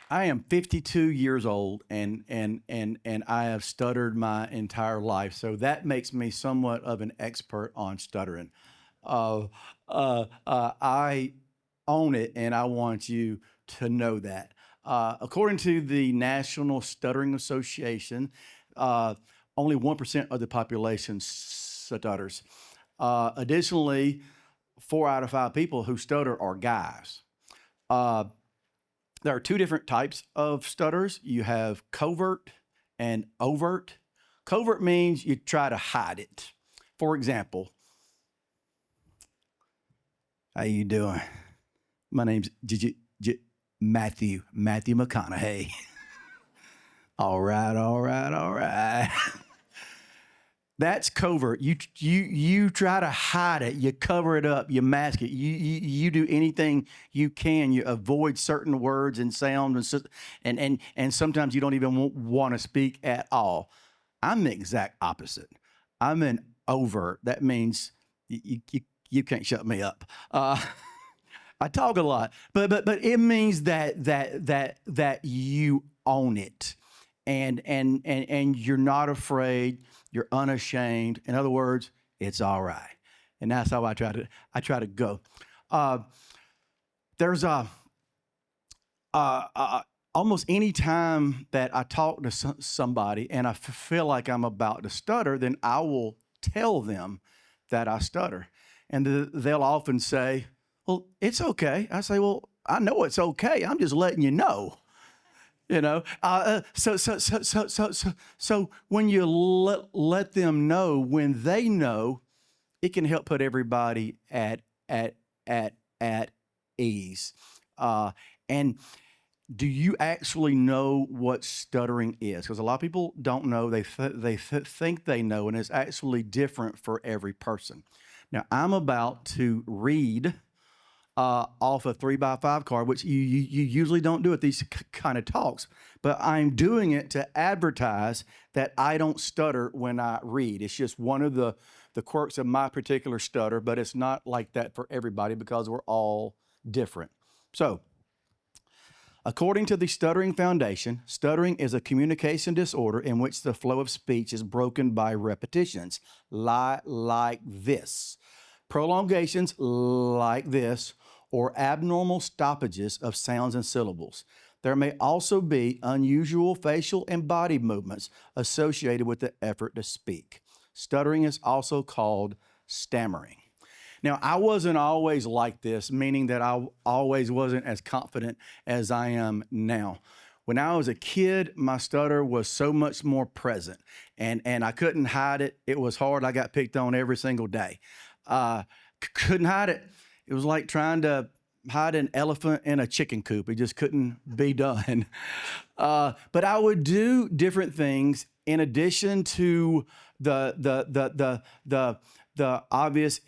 I am 52 years old, and I have stuttered my entire life. So that makes me somewhat of an expert on stuttering. Uh, I own it, and I want you to know that. According to the National Stuttering Association, uh, only 1% of the population stutters. Additionally, 4 out of 5 people who stutter are guys. Uh, there are two different types of stutters. You have covert and overt. Covert means you try to hide it. For example, how you doing? My name's Matthew McConaughey. All right, all right, all right. That's covert. You try to hide it. You cover it up. You mask it. You do anything you can. You avoid certain words and sounds, and sometimes you don't even want to speak at all. I'm the exact opposite. I'm an overt. That means you can't shut me up. I talk a lot, but it means that you own it, and you're not afraid. You're unashamed. In other words, it's all right, and that's how I try to go. Uh, there's a almost any time that I talk to somebody and I feel like I'm about to stutter, then I will tell them that I stutter, and they'll often say, "Well, it's okay." I say, "Well, I know it's okay. I'm just letting you know." So when you let them know, when they know, it can help put everybody at at ease. And do you actually know what stuttering is? Because a lot of people don't know. They think they know, and it's actually different for every person. Now, I'm about to read off a 3x5 card, which you usually don't do at these kind of talks, but I'm doing it to advertise that I don't stutter when I read. It's just one of the quirks of my particular stutter, but it's not like that for everybody because we're all different. So, according to the Stuttering Foundation, stuttering is a communication disorder in which the flow of speech is broken by repetitions, like this, prolongations like this, or abnormal stoppages of sounds and syllables. There may also be unusual facial and body movements associated with the effort to speak. Stuttering is also called stammering. Now, I wasn't always like this, meaning that I always wasn't as confident as I am now. When I was a kid, my stutter was so much more present, and I couldn't hide it. It was hard. I got picked on every single day. Couldn't hide it. It was like trying to hide an elephant in a chicken coop. It just couldn't be done. But I would do different things in addition to the obvious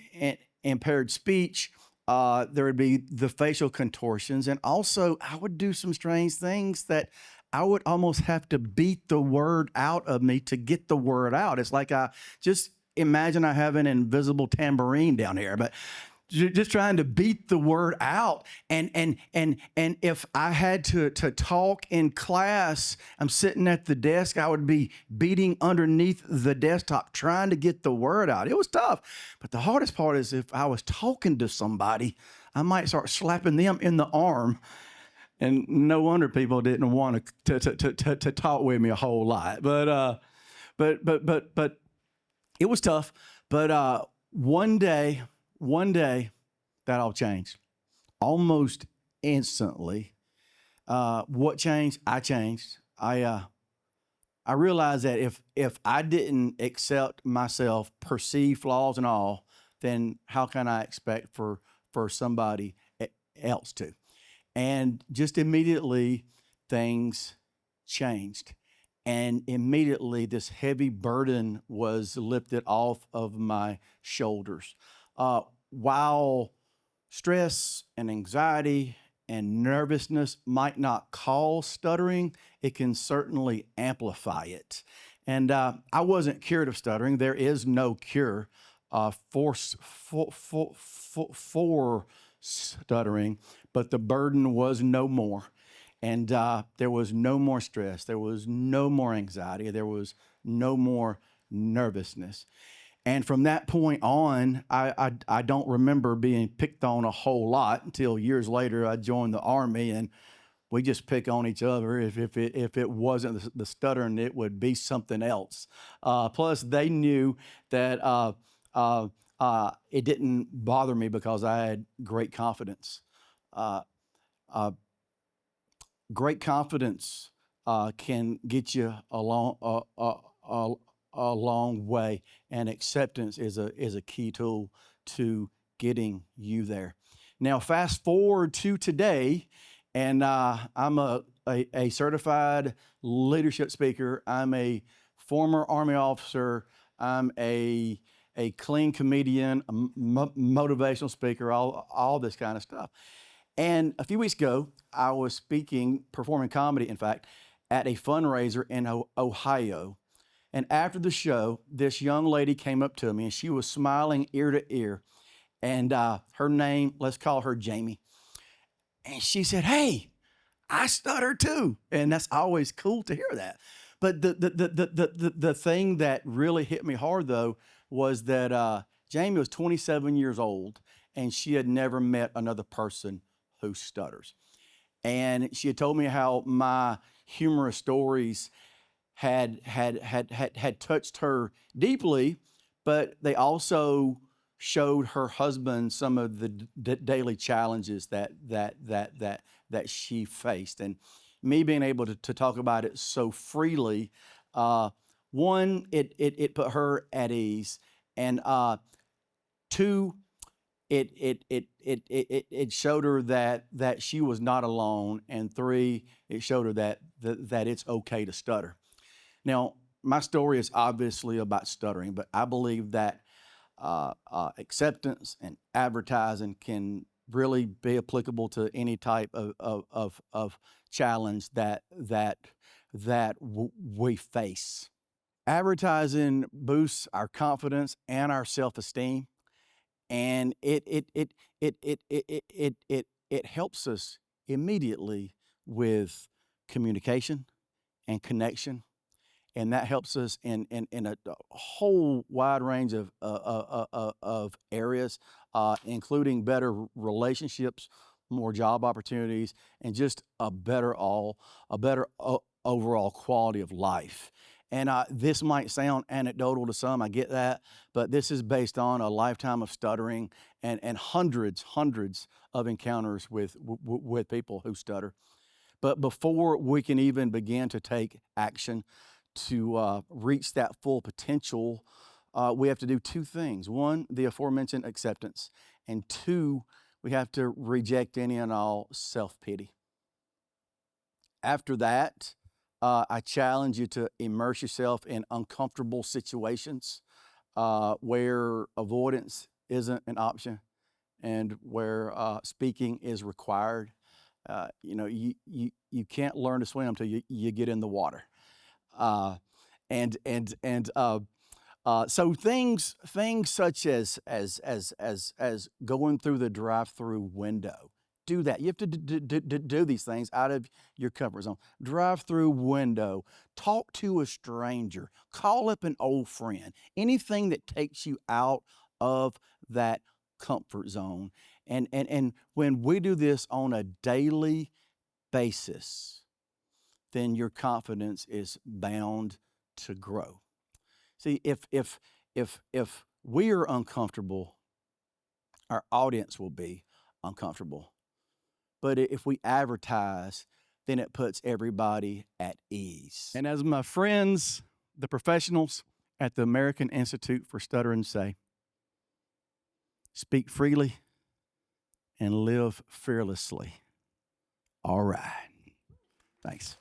impaired speech. There would be the facial contortions, and also I would do some strange things that I would almost have to beat the word out of me to get the word out. It's like I just imagine I have an invisible tambourine down here, but just trying to beat the word out. And if I had to talk in class, I'm sitting at the desk, I would be beating underneath the desktop trying to get the word out. It was tough. But the hardest part is if I was talking to somebody, I might start slapping them in the arm. And no wonder people didn't want to talk with me a whole lot. But it was tough. But one day, that all changed almost instantly. What changed? I changed. I realized that if I didn't accept myself, perceive flaws and all, then how can I expect for somebody else to? And just immediately things changed. And immediately this heavy burden was lifted off of my shoulders. While stress and anxiety and nervousness might not cause stuttering, it can certainly amplify it. And I wasn't cured of stuttering. There is no cure for stuttering, but the burden was no more. And there was no more stress. There was no more anxiety. There was no more nervousness. And from that point on, I don't remember being picked on a whole lot until years later I joined the Army, and we just pick on each other. If it wasn't the stuttering, it would be something else. Plus, they knew that it didn't bother me because I had great confidence. Uh, uh, Great confidence can get you a long way, and acceptance is a key tool to getting you there. Now, fast forward to today, and I'm a certified leadership speaker. I'm a former Army officer. I'm a clean comedian, a motivational speaker, all this kind of stuff. And a few weeks ago, I was speaking, performing comedy, in fact, at a fundraiser in Ohio. And after the show, this young lady came up to me and she was smiling ear to ear. And her name, let's call her Jamie. And she said, "Hey, I stutter too." And that's always cool to hear that. But the thing that really hit me hard, though, was that Jamie was 27 years old and she had never met another person who stutters. And she had told me how my humorous stories had touched her deeply, but they also showed her husband some of the daily challenges that she faced. And me being able to talk about it so freely, one, it put her at ease, and two, it showed her that she was not alone, and three, it showed her that it's okay to stutter. Now, my story is obviously about stuttering, but I believe that acceptance and advertising can really be applicable to any type of challenge that we face. Advertising boosts our confidence and our self-esteem, and it helps us immediately with communication and connection, and that helps us in a whole wide range of areas, including better relationships, more job opportunities, and just a better overall quality of life. And this might sound anecdotal to some, I get that, but this is based on a lifetime of stuttering and hundreds of encounters with people who stutter. But before we can even begin to take action to reach that full potential, we have to do two things. One, the aforementioned acceptance, and two, we have to reject any and all self-pity. After that, I challenge you to immerse yourself in uncomfortable situations where avoidance isn't an option and where speaking is required. You can't learn to swim until you get in the water. Uh, so things such as going through the drive-through window. Do that. You have to do these things out of your comfort zone. Drive-through window. Talk to a stranger. Call up an old friend. Anything that takes you out of that comfort zone. And when we do this on a daily basis, then your confidence is bound to grow. See, if we are uncomfortable, our audience will be uncomfortable. But if we advertise, then it puts everybody at ease. And as my friends, the professionals at the American Institute for Stuttering say, speak freely and live fearlessly. All right. Thanks.